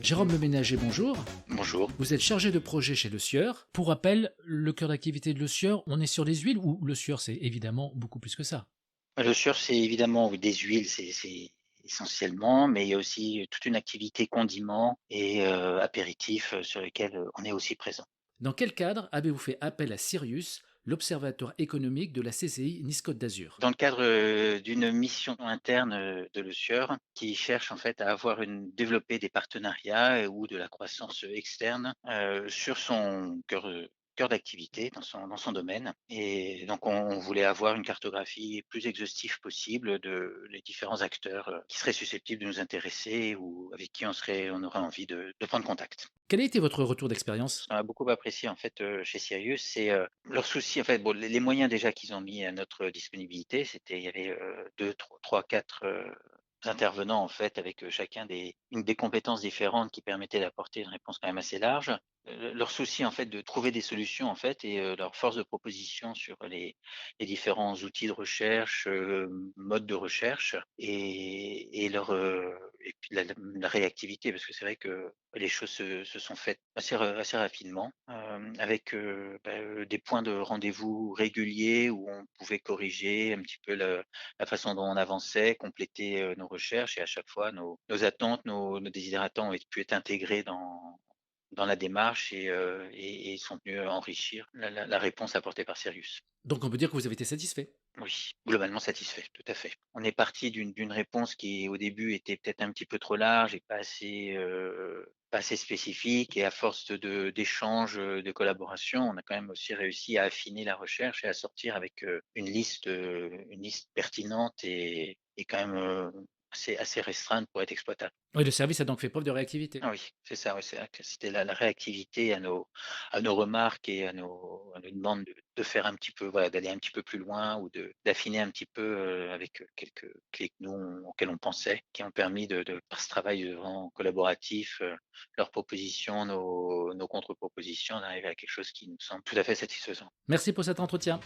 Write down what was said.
Jérôme Leménager, bonjour. Bonjour. Vous êtes chargé de projet chez Le Sieur. Pour rappel, le cœur d'activité de Le Sieur, on est sur des huiles ou Le Sieur, c'est évidemment beaucoup plus que ça? Le sucre, c'est évidemment oui, des huiles, c'est essentiellement, mais il y a aussi toute une activité condiments et apéritifs, sur lesquels, on est aussi présent. Dans quel cadre avez-vous fait appel à Sirius, l'observatoire économique de la CCI Nice-Côte d'Azur? Dans le cadre, d'une mission interne, de Le Sieur, qui cherche en fait à avoir développer des partenariats, ou de la croissance, externe, sur son cœur d'activité dans son domaine et donc on voulait avoir une cartographie plus exhaustive possible de les différents acteurs, qui seraient susceptibles de nous intéresser ou avec qui on aurait envie de prendre contact. Quel a été votre retour d'expérience? Ce qu'on a beaucoup apprécié en fait, chez Sirius, c'est, leur souci en fait, bon les moyens déjà qu'ils ont mis à notre disponibilité, il y avait, 2-3-4 intervenants en fait avec, chacun des compétences différentes qui permettaient d'apporter une réponse quand même assez large. Leur souci en fait de trouver des solutions en fait et leur force de proposition sur les différents outils de recherche, modes de recherche et et puis la réactivité parce que c'est vrai que les choses se sont faites assez rapidement, avec, des points de rendez-vous réguliers où on pouvait corriger un petit peu la façon dont on avançait, compléter, nos recherches et à chaque fois nos attentes, nos desiderata ont pu être intégrés dans la démarche et sont venus enrichir la réponse apportée par Sirius. Donc on peut dire que vous avez été satisfait. Oui, globalement satisfait, tout à fait. On est parti d'une réponse qui, au début, était peut-être un petit peu trop large et pas assez spécifique et à force d'échanges, de collaboration, on a quand même aussi réussi à affiner la recherche et à sortir avec, une liste pertinente et quand même, assez restreinte pour être exploitable. Oui, le service a donc fait preuve de réactivité. Ah oui, c'est ça, oui, c'est vrai que c'était la réactivité à nos remarques et à nos demandes de faire un petit peu, voilà, d'aller un petit peu plus loin ou d'affiner un petit peu, avec, quelques clés que auxquelles on pensait, qui ont permis par ce travail vraiment collaboratif, leurs propositions, nos contre-propositions, d'arriver à quelque chose qui nous semble tout à fait satisfaisant. Merci pour cet entretien.